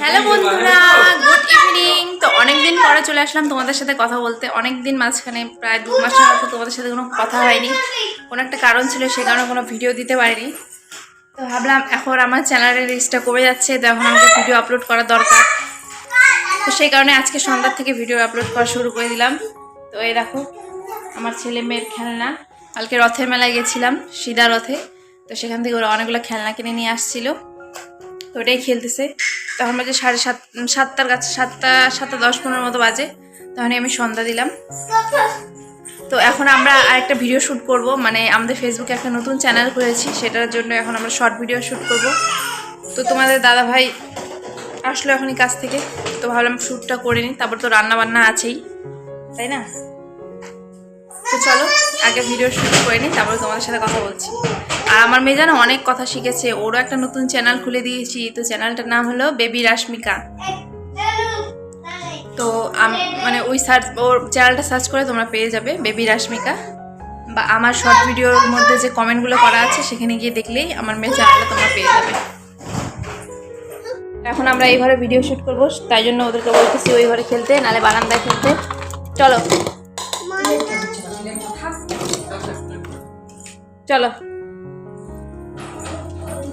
Hello বন্ধুরা, good evening. তো অনেকদিন পরে চলে আসলাম তোমাদের সাথে কথা বলতে। অনেকদিন মাঝখানে প্রায় 2 মাসের মতো তোমাদের সাথে কোনো কথা হয়নি। কোনো একটা কারণ ছিল, সে কারণে কোনো ভিডিও দিতে পারিনি। তো ভাবলাম এখন আমার চ্যানেলের রিচটা কমে যাচ্ছে, তো এখন আমাকে ভিডিও আপলোড করা দরকার। তো সেই কারণে আজকে সন্ধ্যার থেকে ভিডিও আপলোড করা শুরু করে দিলাম। তো এই দেখো আমার ছেলে মেয়ের খেলনা। কালকে রথের মেলায় গেছিলাম, সিধা রথে। তো সেখান থেকে ওরা অনেকগুলো খেলনা কিনে নিয়ে আসছিলো, তো ওটাই খেলতেছে। তখন বাজে 7:30 কাছে, 7:10-15 মতো বাজে। তখনই আমি সন্ধ্যা দিলাম। তো এখন আমরা আরেকটা ভিডিও শ্যুট করব, মানে আমাদের ফেসবুকে একটা নতুন চ্যানেল খুলেছি, সেটার জন্য এখন আমরা শর্ট ভিডিও শ্যুট করব। তো তোমাদের দাদা ভাই আসলো এখনই কাছ থেকে, তো ভাবলাম শ্যুটটা করে নিই, তারপর তো রান্না বান্না আছেই, তাই না? তো চলো আগে ভিডিও শ্যুট করে নিই, তারপরে তোমাদের সাথে কথা বলছি। আর আমার মেয়ে জানো অনেক কথা শিখেছে, ওরও একটা নতুন চ্যানেল খুলে দিয়েছি। তো চ্যানেলটার নাম হলো বেবি রাশমিকা। তো মানে ওই ওর চ্যানেলটা সার্চ করে তোমরা পেয়ে যাবে বেবি রাশমিকা, বা আমার শর্ট ভিডিওর মধ্যে যে কমেন্টগুলো করা আছে সেখানে গিয়ে দেখলেই আমার মেয়ের চ্যানেলটা তোমরা পেয়ে যাবে। এখন আমরা এই ঘরে ভিডিও শ্যুট করবো, তাই জন্য ওদেরকে বলতেছি ওই ঘরে খেলতে, নাহলে বারান্দায় খেলতে। চলো চলো।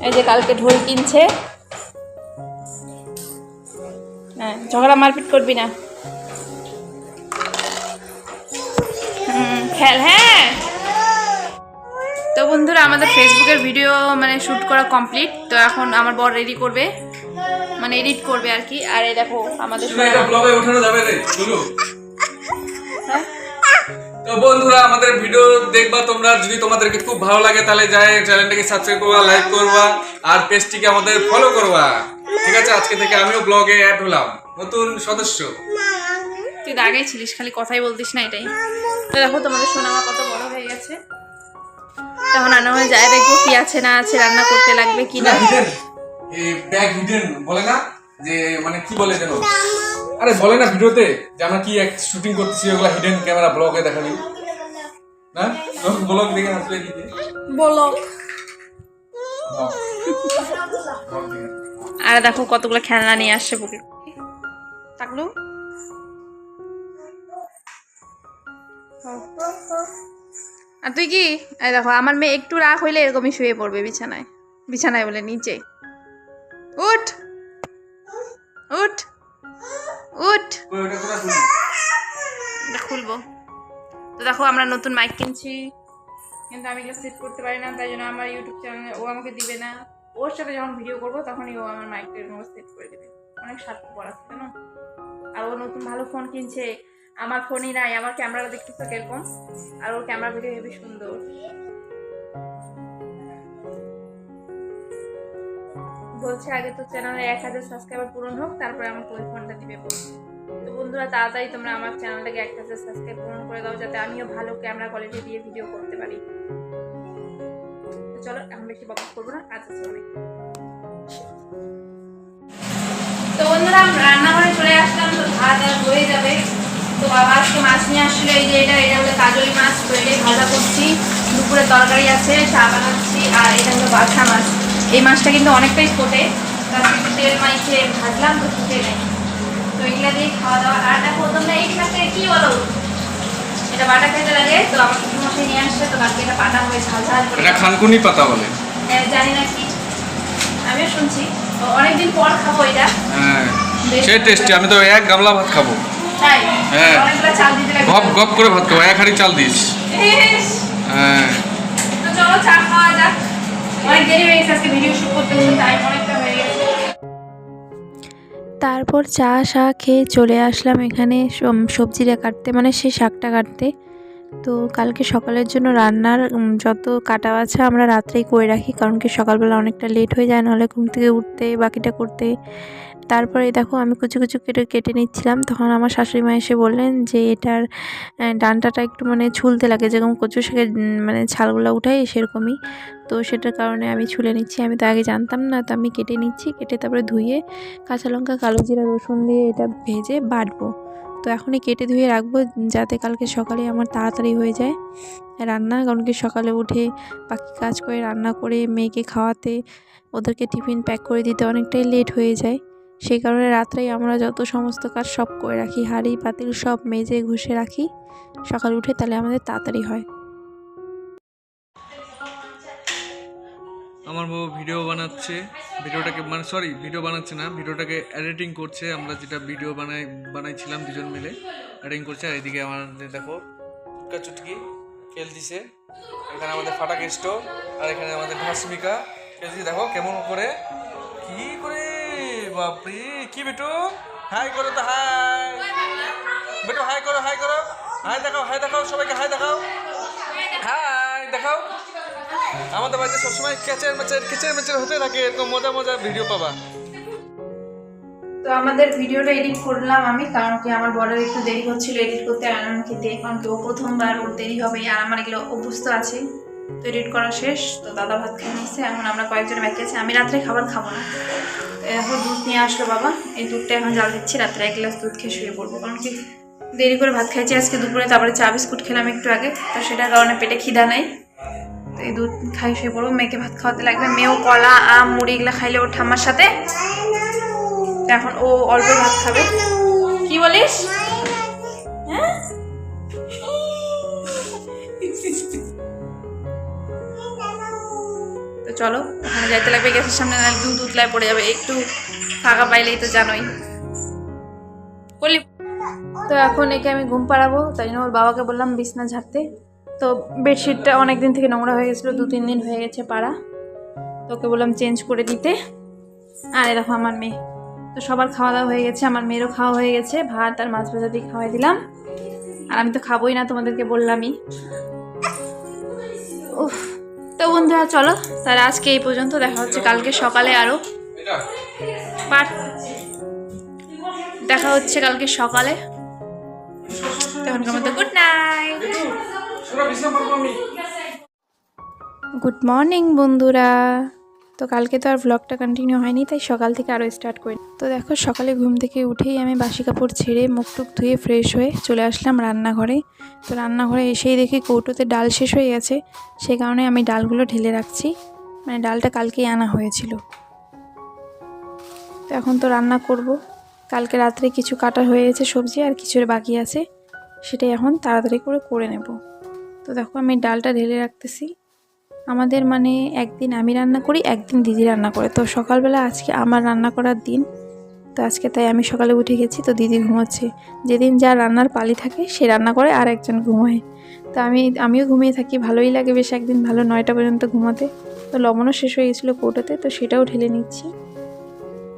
এই যে কালকে ঢোল কিনছে। হ্যাঁ, ঝগড়া মারপিট করবি না। খেল। হ্যাঁ, তো বন্ধুরা আমাদের ফেসবুকের ভিডিও মানে শ্যুট করা কমপ্লিট। তো এখন আমার বর রেডি করবে, মানে এডিট করবে আর কি। আর এই দেখো আমাদের ব্লগে ওঠানো যাবে রে শুরু। তো বন্ধুরা আমাদের ভিডিও দেখবা তোমরা, যদি তোমাদেরকে খুব ভালো লাগে তাহলে যাই চ্যানেলটাকে সাবস্ক্রাইব করবা, লাইক করবা, আর পেজটিকে আমাদের ফলো করবা। ঠিক আছে, আজকে থেকে আমিও ব্লগে অ্যাড হলাম, নতুন সদস্য। তুই তো আগেই ছিলিস, খালি কথাই বলতিস না, এটাই। তো দেখো তোমাদের সোনামা কত বড় হয়ে গেছে। তখন রান্না হয়ে যায়, দেখবো কি আছে না আছে, রান্না করতে লাগবে কি না। এই ব্যাগ হিডেন বলে না, যে মানে কি বলে যেন, আরে বলে না ভিডিওতে যে আমরা কি এক শুটিং করতেছি, ওগুলা হিডেন ক্যামেরা ব্লগে দেখাবি না, ব্লগ দেখে আসলে দিতে বলো। আর দেখো কতগুলো খেলনা নিয়ে আসছে বুকে থাকলো। আর তুই কি, এই দেখো আমার মেয়ে একটু রাগ হইলে এরকমই শুয়ে পড়বে বিছানায়, বিছানায় বলে নিচে। উঠ উঠ উঠ, খুলবো। তো দেখো আমরা নতুন মাইক কিনছি, কিন্তু আমি এগুলো সেট করতে পারি না, তাই জন্য আমার ইউটিউব চ্যানেলে ও আমাকে দিবে না। ওর সাথে যখন ভিডিও করবো তখনই ও আমার মাইকটা এরকম সেট করে দেবে। অনেক স্বার্থপর আছে কেন। আর ও নতুন ভালো ফোন কিনছে, আমার ফোনই নাই। আমার ক্যামেরাটা দেখতেছো কিরকম, আর ওর ক্যামেরা ভিডিও হেবি সুন্দর। বলছে আগে তো চ্যানেলে 1000 সাবস্ক্রাইবার পূরণ হোক, তারপরে আমাকে ওই ফোনটা দিবে বলছে। তো বন্ধুরা তাড়াতাড়ি তোমরা আমার চ্যানেলটাকে 1000 সাবস্ক্রাইব পূরণ করে দাও, যাতে আমিও ভালো ক্যামেরা কোয়ালিটি দিয়ে ভিডিও করতে পারি। তো চলো এখন বেশি বকবক করবো না, কাজ আছে অনেক। তো বন্ধুরা রান্নাঘরে চলে আসলাম, তো ভাত আর হয়ে যাবে। তো বাবা আজকে মাছ নিয়ে আসছিল, এই যে এটা হলো কাজলি মাছ, তো এটাই ভাজা করছি। দুপুরে তরকারি আছে, চা বানাচ্ছি। আর এটা হলো বাছা মাছ। এই মাছটা কিন্তু অনেকটাই ফোটে, তারপর একটু তেল মাইকে ভাজলাম, তো ফুটে নেই। তো এগুলা দিয়ে খাওয়া দাওয়া। আর দেখো তোমরা এই শাকটা কি বলো, এটা বাটা খেতে লাগে। তো আমার মশাই নিয়ে আসছে, তো বাকি এটা বাটা হয়ে ঝাল ঝাল করে। এটা খানকুনি পাতা বলে, জানি না কি, আমিও শুনছি। অনেকদিন পর খাবো এটা। হ্যাঁ সেই টেস্টি। আমি তো এক গামলা ভাত খাবো। তাই? হ্যাঁ, অনেকগুলো চাল দিতে লাগে। গপ গপ করে ভাত খাবো, এক হাঁড়ি চাল দিস। হ্যাঁ, তো চলো চা খাওয়া যাক। অনেক দেরি হয়ে গেছে, আজকে ভিডিও শুট করতে করতে টাইম অনেকটা হয়ে গেছে। তারপর চা খেয়ে চলে আসলাম এখানে সবজিটা কাটতে, মানে সেই শাকটা কাটতে। তো কালকে সকালের জন্য রান্নার যত কাটা বাছা আমরা রাত্রেই করে রাখি, কারণ কি সকালবেলা অনেকটা লেট হয়ে যায়, নাহলে ঘুম থেকে উঠতে বাকিটা করতে। তারপরে দেখো আমি কুচু কুচু কেটে নিচ্ছিলাম, তখন আমার শাশুড়ি মা এসে বললেন যে এটার ডান্টাটা একটু মানে ছুলতে লাগে, যেরকম কচু শাকের মানে ছালগুলো উঠাই সেরকমই। তো সেটার কারণে আমি ছুলে নিচ্ছি। আমি তো আগে জানতাম না, তো আমি কেটে নিচ্ছি। কেটে তারপরে ধুয়ে কাঁচা লঙ্কা, কালো জিরা, রসুন দিয়ে এটা ভেজে বাটবো। তো এখনই কেটে ধুয়ে রাখবো, যাতে কালকে সকালে আমার তাড়াতাড়ি হয়ে যায় রান্না। কারণ কি সকালে উঠে বাকি কাজ করে রান্না করে মেয়েকে খাওয়াতে, ওদেরকে টিফিন প্যাক করে দিতে অনেকটাই লেট হয়ে যায়। সেই কারণে রাত্রেই আমরা যত সমস্ত কাজ সব করে রাখি, হাঁড়ি পাতিল সব মেজে ঘষে রাখি, সকালে উঠে তাহলে আমাদের তাড়াতাড়ি হয়। আমার বউ ভিডিও বানাচ্ছে, ভিডিওটাকে মানে সরি ভিডিও বানাচ্ছে না, ভিডিওটাকে এডিটিং করছে। আমরা যেটা ভিডিও বানাইছিলাম দুজন মিলে এডিটিং করছে। আর এদিকে আমার দেখো চুটকা চুটকি খেল দিছে, এখানে আমাদের ফাটা কেষ্ট, আর এখানে আমাদের ঢাসমিকা খেলছি। দেখো কেমন করে কি করে, বাপরে কি বেটু, হাই করো তো, হাই বেটু, হাই করো, হাই করো, হাই দেখাও, হাই দেখাও, সবাইকে হাই দেখাও, হাই দেখাও। আমাদের বাড়িতে সবসময় কেচের মেচের হতে থাকে, এরকম মজা মজা ভিডিও পাবা। তো আমাদের ভিডিওটা এডিট করলাম আমি, কারণ কি আমার বড়ের একটু দেরি হচ্ছিল এডিট করতে আনান খেতে, কারণ কি ও প্রথমবার ওর দেরি হবে, আর আমার এগুলো অভ্যস্ত আছে। তো এডিট করা শেষ, তো দাদা ভাত খেয়ে নিচ্ছে, এখন আমরা কয়েকজন বাকি আছি। আমি রাত্রে খাবার খাবো না, এখন দুধ নিয়ে আসলো বাবা, এই দুধটা এখন জাল দিচ্ছি, রাত্রে 1 গ্লাস দুধ খেয়ে শুয়ে পড়বো, কারণ কি দেরি করে ভাত খাইছি আজকে দুপুরে, তারপরে চা বিস্কুট খেলাম একটু আগে, তো সেটার কারণে পেটে খিদা নাই। তো এই দুধ খাই শুয়ে পড়বো, মেয়েকে ভাত খাওয়াতে লাগবে, মেয়েও কলা আম মুড়ি এগুলো খাইলে ওর ঠাম্মার সাথে, এখন ও অল্প ভাত খাবে। কি বলিস? হ্যাঁ তো চলো ওখানে যাইতে লাগবে, গ্যাসের সামনে নাহলে দুধ উতলায় পড়ে যাবে, একটু ফাঁকা পাইলেই তো জানোই বলি। তো এখন একে আমি ঘুম পাড়াবো, তাই জন্য ওর বাবাকে বললাম বিছনা ঝাড়তে। তো বেডশিটটা অনেক দিন থেকে নোংরা হয়ে গেছিলো, 2-3 দিন হয়ে গেছে পাড়া, তো ওকে বললাম চেঞ্জ করে দিতে। আর এরকম আমার মেয়ে, তো সবার খাওয়া দাওয়া হয়ে গেছে, আমার মেয়েরও খাওয়া হয়ে গেছে, ভাত আর মাছ ভাজা দিয়ে খাওয়াই দিলাম। আর আমি তো খাবোই না, তোমাদেরকে বললামই। উফ, তো বন্ধুরা চলো তাহলে আজকে এই পর্যন্ত, দেখা হচ্ছে কালকে সকালে আরও দেখা হচ্ছে কালকে সকালে। তখনকার মতো গুড নাইট, গুড মর্নিং বন্ধুরা। তো কালকে তো আর ব্লগটা কন্টিনিউ হয়নি, তাই সকাল থেকে আরও স্টার্ট করি। তো দেখো সকালে ঘুম থেকে উঠেই আমি বাসি কাপড় ছেড়ে মুখ টুক ধুয়ে ফ্রেশ হয়ে চলে আসলাম রান্নাঘরে। তো রান্নাঘরে এসেই দেখি কৌটোতে ডাল শেষ হয়ে গেছে, সে কারণে আমি ডালগুলো ঢেলে রাখছি, মানে ডালটা কালকেই আনা হয়েছিল। তো এখন তো রান্না করব, কালকে রাত্রে কিছু কাটা হয়ে গেছে সবজি, আর কিছুর বাকি আছে, সেটাই এখন তাড়াতাড়ি করে নেব। তো দেখো আমি ডালটা ঢেলে রাখতেছি। আমাদের মানে একদিন আমি রান্না করি, একদিন দিদি রান্না করে। তো সকালবেলা আজকে আমার রান্না করার দিন, তো আজকে তাই আমি সকালে উঠে গেছি, তো দিদি ঘুমাচ্ছে। যেদিন যা রান্নার পালি থাকে সে রান্না করে আর একজন ঘুমায়, তো আমিও ঘুমিয়ে থাকি, ভালোই লাগে বেশ একদিন ভালো 9টা পর্যন্ত ঘুমাতে। তো লবণও শেষ হয়ে গেছিলো কৌটোতে, তো সেটাও ঢেলে নিচ্ছি।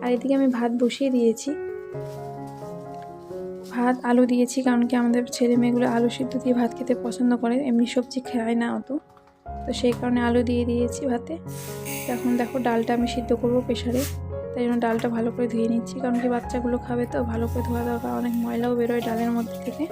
আর এদিকে আমি ভাত বসিয়ে দিয়েছি, ভাত আলু দিয়েছি, কারণ কি আমাদের ছেলে মেয়েগুলো আলু সিদ্ধ দিয়ে ভাত খেতে পছন্দ করে, এমনি সবজি খায় না অত, তো সেই কারণে আলু দিয়ে দিয়েছি ভাতে। এখন দেখো ডালটা আমি সিদ্ধ করবো প্রেশারে, তাই জন্য ডালটা ভালো করে ধুয়ে নিচ্ছি, কারণ কি বাচ্চাগুলো খাবে, তো ভালো করে ধোয়া দরকার, অনেক ময়লাও বেরোয় ডালের মধ্যে থেকে।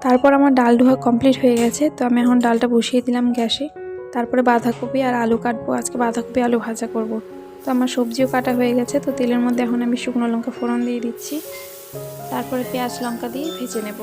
তারপর আমার ডাল ধোয়া কমপ্লিট হয়ে গেছে, তো আমি এখন ডালটা বসিয়ে দিলাম গ্যাসে। তারপরে বাঁধাকপি আর আলু কাটবো, আজকে বাঁধাকপি আলু ভাজা করব। তো আমার সবজিও কাটা হয়ে গেছে, তো তেলের মধ্যে এখন আমি শুকনো লঙ্কা ফোড়ন দিয়ে দিচ্ছি, তারপরে পেঁয়াজ লঙ্কা দিয়ে ভেজে নেব।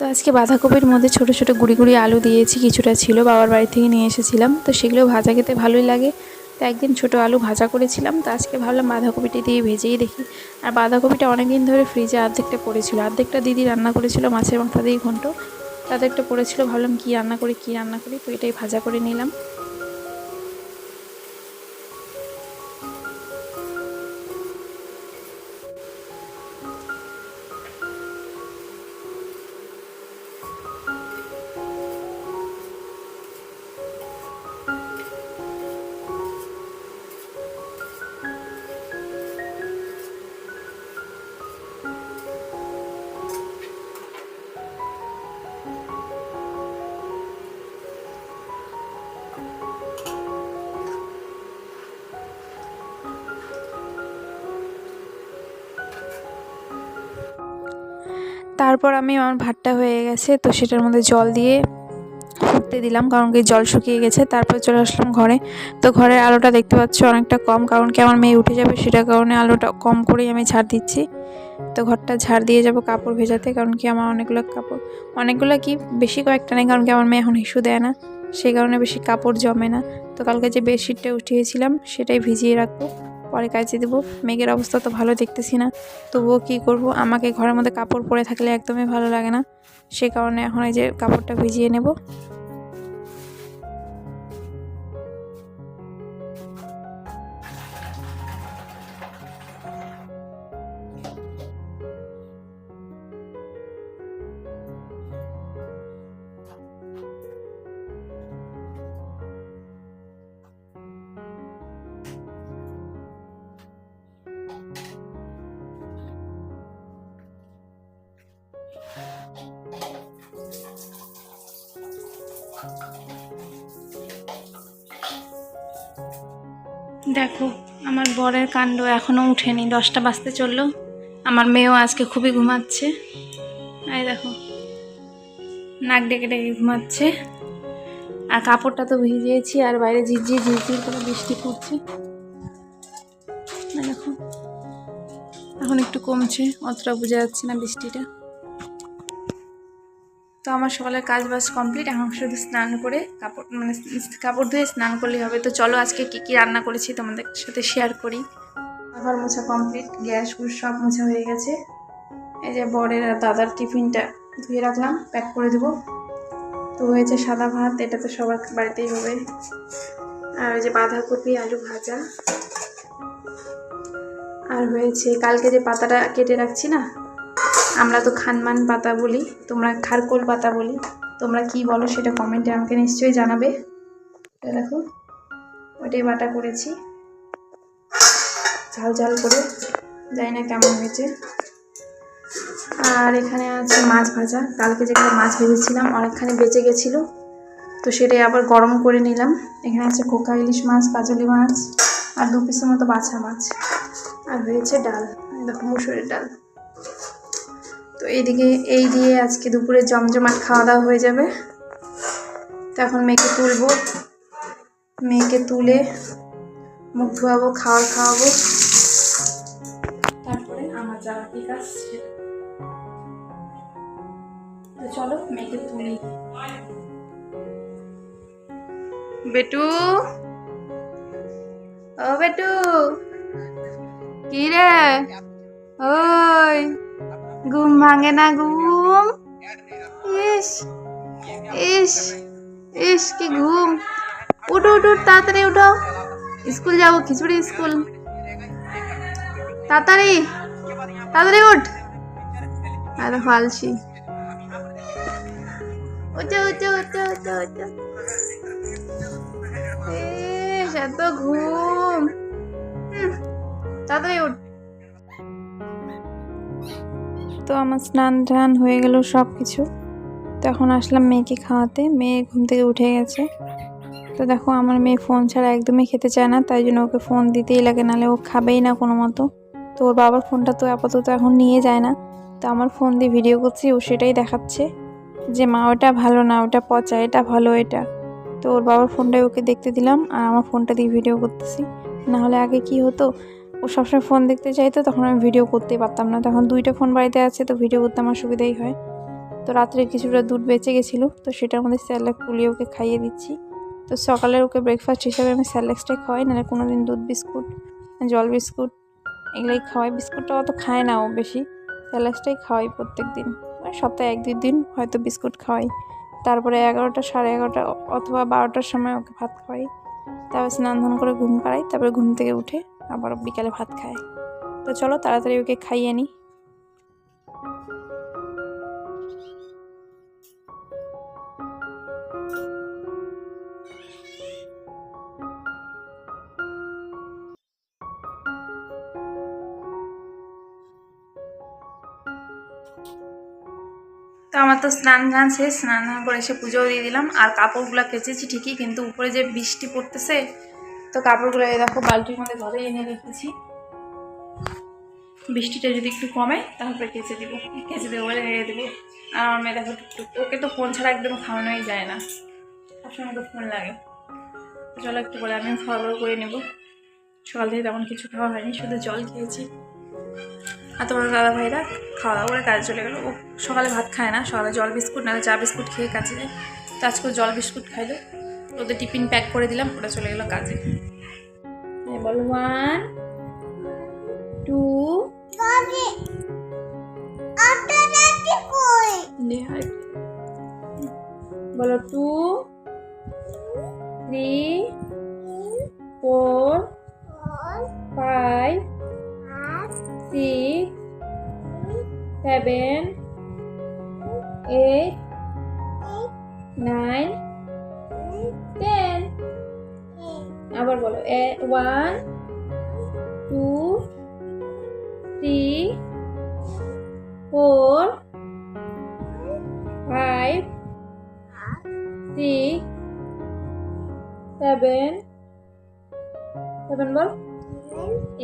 তো আজকে বাঁধাকপির মধ্যে ছোট ছোট গুঁড়ি গুঁড়ি আলু দিয়েছি, কিছুটা ছিল বাবার বাড়ি থেকে নিয়ে এসেছিলাম, তো সেগুলো ভাজা খেতে ভালোই লাগে। তো একদিন ছোট আলু ভাজা করেছিলাম, তো আজকে ভাবলাম বাঁধাকপিটি দিয়ে ভেজেই দেখি। আর বাঁধাকপিটা অনেক দিন ধরে ফ্রিজে অর্ধেকটা পড়েছিল, অর্ধেকটা দিদি রান্না করেছিল মাছের মাথা দিয়ে ঘন্ট, তাদেরটা পড়েছিল, ভাবলাম কী রান্না করি, তো এটাই ভাজা করে নিলাম। তারপর আমি আমার ভাতটা হয়ে গেছে, তো সেটার মধ্যে জল দিয়ে ফুটতে দিলাম, কারণ কি জল শুকিয়ে গেছে। তারপর চলে আসলাম ঘরে। তো ঘরের আলোটা দেখতে পাচ্ছ অনেকটা কম, কারণ কি আমার মেয়ে উঠে যাবে, সেটার কারণে আলোটা কম করেই আমি ঝাড় দিচ্ছি। তো ঘরটা ঝাড় দিয়ে যাব কাপড় ভেজাতে, কারণ কি আমার অনেকগুলো কি বেশি কয়েকটা নেই, কারণ কি আমার মেয়ে এখন হিসু দেয় না, সেই কারণে বেশি কাপড় জমে না। তো কালকে যে বেডশিটটা উঠিয়েছিলাম সেটাই ভিজিয়ে রাখবো, পরে কাচে দেবো। মেঘের অবস্থা তো ভালো দেখতেছি না, তবুও কী করব, আমাকে ঘরের মধ্যে কাপড় পরে থাকলে একদমই ভালো লাগে না, সে কারণে এখন এই যে কাপড়টা ভিজিয়ে নেব। দেখো আমার বরের কাণ্ড, এখনও উঠেনি, 10টা বাজতে চললো। আমার মেয়েও আজকে খুবই ঘুমাচ্ছে, এই দেখো নাক ডেকে ডেকে ঘুমাচ্ছে। আর কাপড়টা তো ভিজিয়েছি, আর বাইরে ঝিরঝির ঝিরঝির করে বৃষ্টি পড়ছে। দেখো এখন একটু কমছে, অতটা বোঝা যাচ্ছে না বৃষ্টিটা। তো আমার সকালের কাজ বাজ কমপ্লিট, এখন শুধু স্নান করে কাপড় ধুয়ে স্নান করলেই হবে। তো চলো আজকে কি কি রান্না করেছি তোমাদের সাথে শেয়ার করি। ঘর মোছা কমপ্লিট, গ্যাস গুস সব মোছা হয়ে গেছে। এই যে বরের আর দাদার টিফিনটা ধুয়ে রাখলাম, প্যাক করে দেবো। তো হয়েছে সাদা ভাত, এটা তো সবার বাড়িতেই হবে। আর ওই যে বাঁধাকপি আলু ভাজা, আর হয়েছে কালকে যে পাতাটা কেটে রাখছি না, আমরা তো খানমান পাতা বলি, তোমরা খারকোল পাতা বলি, তোমরা কি বলো সেটা কমেন্টে আমাকে নিশ্চয়ই জানাবে। দেখো ওইটাই বাটা করেছি ঝাল ঝাল করে, জানি না কেমন হয়েছে। আর এখানে আছে মাছ ভাজা, কালকে যেখানে মাছ ভেজেছিলাম অনেকখানি বেঁচে গেছিলো, তো সেটাই আবার গরম করে নিলাম। এখানে আছে কোকা ইলিশ মাছ, কাজলি মাছ, আর 2 পিসের মতো বাছা মাছ, আর হয়েছে ডাল, দেখো মুসুরির ডাল। তো এইদিকে এই দিয়ে আজকে দুপুরে জমজমাট খাওয়া দাওয়া হয়ে যাবে। তো এখন মেয়েকে তুলবো, মেয়েকে তুলে মুখ ধোয়াবো, খাওয়াবো, তারপরে আমার যাওয়ার কি কাজ সেটা। তো চলো মেয়েকে তুলি। বেটু, ও বেটু, কি রে? ওই ঘুম ভাঙে না ঘুম? ইস ইস ইস কি ঘুম! উঠো উঠো তাড়াতাড়ি উঠো, স্কুল যাবো, খিচুড়ি স্কুল, তাড়াতাড়ি তাড়াতাড়ি উঠ। আর ফালসি, উঠো উঠো উঠো উঠো উঠো। এত ঘুম, তাড়াতাড়ি উঠ। তো আমার স্নান টান হয়ে গেল সব কিছু, তখন আসলাম মেয়েকে খাওয়াতে। মেয়ে ঘুম থেকে উঠে গেছে। তো দেখো আমার মেয়ে ফোন ছাড়া একদমই খেতে চায় না, তাই জন্য ওকে ফোন দিতেই লাগে, নাহলে ও খাবেই না কোনো মতো। তো ওর বাবার ফোনটা তো আপাতত এখন নিয়ে যায় না, তো আমার ফোন দিয়ে ভিডিও করছি, ও সেটাই দেখাচ্ছে যে মা ওটা ভালো না, ওটা পচা, এটা ভালো এটা। তো ওর বাবার ফোনটাই ওকে দেখতে দিলাম, আর আমার ফোনটা দিয়ে ভিডিও করতেছি। নাহলে আগে কি হতো, ও সবসময় ফোন দেখতে চাইতো, তখন আমি ভিডিও করতেই পারতাম না। তখন 2টা ফোন বাড়িতে আছে, তো ভিডিও করতে আমার সুবিধাই হয়। তো রাত্রে কিছুটা দুধ বেঁচে গেছিলো, তো সেটার মধ্যে স্যালাড পুলিয়ে ওকে খাইয়ে দিচ্ছি। তো সকালের ওকে ব্রেকফাস্ট হিসাবে আমি স্যালাডটাই খাওয়াই, নাহলে কোনো দিন দুধ বিস্কুট, জল বিস্কুট এগুলোই খাওয়াই। বিস্কুটটা অত খায় না ও বেশি, স্যালাডটাই খাওয়াই প্রত্যেক দিন, মানে সপ্তাহে 1-2 দিন হয়তো বিস্কুট খাওয়াই। তারপরে 11টা, 11:30 অথবা 12টার সময় ওকে ভাত খাওয়াই। তারপর স্নান ধান করে ঘুম পাড়াই, তারপরে ঘুম থেকে উঠে আবার বিকালে ভাত খায়। তো চলো তাড়াতাড়ি ওকে খাইয়ে নিই। তো আমার তো স্নান শেষ, স্নান করে এসে পুজোও দিয়ে দিলাম। আর কাপড়গুলো কেচেছি ঠিকই, কিন্তু উপরে যে বৃষ্টি পড়তেছে, তো কাপড়গুলো এই দেখো বালতির মধ্যে ঘরে এনে রেখেছি। বৃষ্টিটা যদি একটু কমে তারপরে কেচে দেবো বলে রেখে দেবো। আর আমার মেয়ে দেখো টুকটুক, ওকে তো ফোন ছাড়া একদম খাওয়ানোই যায় না, সবসময় ওকে ফোন লাগে। চলো একটু বলে আমিও খাওয়া দাওয়া করে নেবো। সকাল থেকে তেমন কিছু খাওয়া হয়নি, শুধু জল খেয়েছি। আর তোমার দাদা ভাইরা খাওয়া দাওয়া করে কাজে চলে গেলো। ও সকালে ভাত খায় না, সকালে জল বিস্কুট নাহলে চা বিস্কুট খেয়ে কাজে যায়। তো আজকে জল বিস্কুট খাইলো, ওদের টিফিন প্যাক করে দিলাম, ওরা চলে গেলো কাজে। হ্যাঁ বলো 1 2 বলো 2 3 4 5 6 7 8 9 10 আবার বলো 1 2 3 4 5 6 7 বল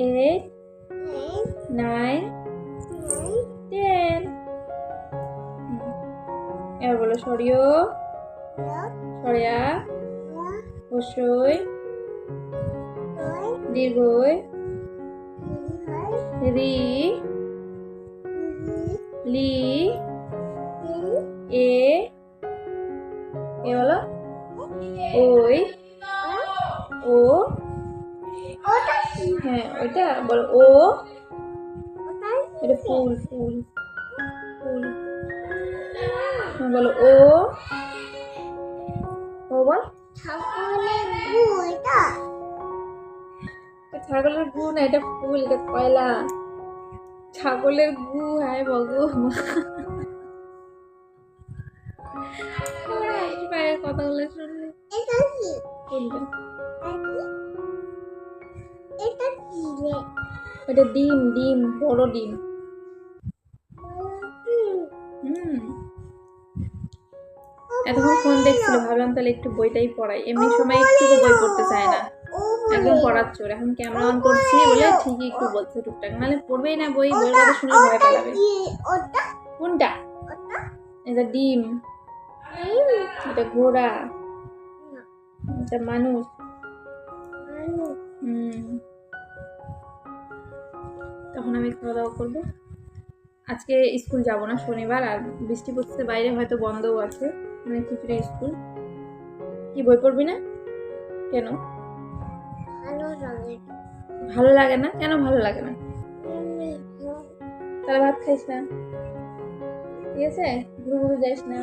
8 9 10 এবার বলো সরিও সরিয়া হসই দীর্ঘই রি লি এ বলো ওই ও হ্যাঁ ওইটা বলো ও এটা ফুল ফুল ফুল হ্যাঁ বলো ও বল ছাগলের গু না, এটা ফুল, এটা কয়লা। ছাগলের গু, হ্যাঁ বলবো পায়ের কথাগুলো শুনলে। এটা ডিম, ডিম, বড় ডিম। এতক্ষণ ফোন দেখছিল, ভাবলাম তাহলে একটু বইটাই পড়াই। এমনি সময় একটু বই পড়তে চায় না, একদম পড়ার চোর। এখন ক্যামেরা অন করছি বলে ঠিকই একটু বলছে টুকটাক, নাহলে পড়বেই না। বইয়ের কথা শুনলে ভয় পালাবে। কোনটা? এটা ডিম, এটা ঘোড়া, এটা মানুষ। তখন আমি খাওয়া দাওয়া করবো। আজকে স্কুল যাব না, শনিবার, আর বৃষ্টি পড়ছে বাইরে, হয়তো বন্ধও আছে, মানে কিছুটা স্কুল। কি বই পড়বি না কেন? ভালো লাগে না? কেন ভালো লাগে না? তাহলে ভাত খাইস না, ঠিক আছে? ঘুরু ঘুরু যাইস না।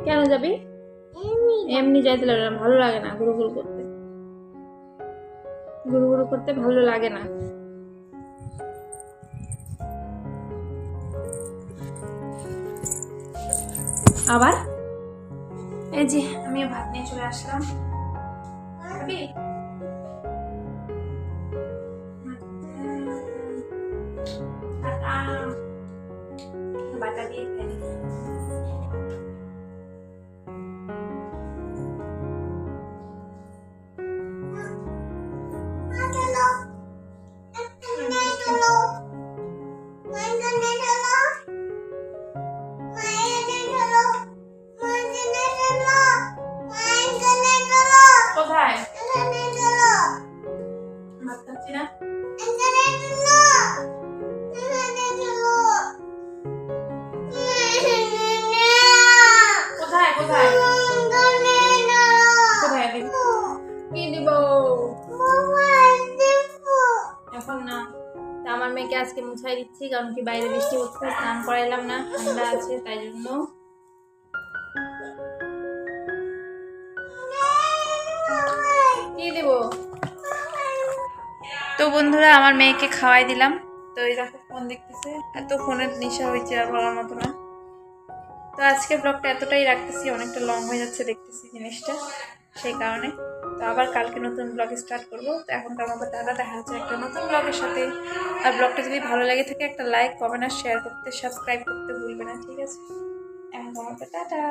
কেন যাবি? এমনি যাইতে লাগে না, ভালো লাগে না ঘুরু ঘুরু করতে। ঘুরু ঘুরু করতে ভালো লাগে না। আবার এই যে আমিও ভাত নিয়ে চলে আসলাম। বাটা দিয়ে খাই। কোথায় ভাত খাচ্ছি না? কোথায় কোথায় কোথায় কি দিব এখন না? আমার মেয়েকে আজকে মুছাই দিচ্ছি, কারণ কি বাইরে বৃষ্টি হচ্ছে, স্নান করাইলাম না, ঠান্ডা আছে তাই জন্য। কি দিব? তো বন্ধুরা আমার মেয়েকে খাওয়াই দিলাম। তো এই দেখো ফোন দেখতেছে, এত ফোনের নেশা হয়েছে আর বলার মতো না। তো আজকে ব্লগটা এতটাই রাখতেছি, অনেকটা লং হয়ে যাচ্ছে দেখতেছি জিনিসটা, সেই কারণে। তো আবার কালকে নতুন ব্লগ স্টার্ট করবো। তো এখনকার মতো টাটা, দেখা হচ্ছে একটা নতুন ব্লগের সাথে। আর ব্লগটা যদি ভালো লেগে থাকে একটা লাইক, কমেন্ট আর শেয়ার করতে, সাবস্ক্রাইব করতে ভুলবে না, ঠিক আছে? এখনকার মতো টাটা।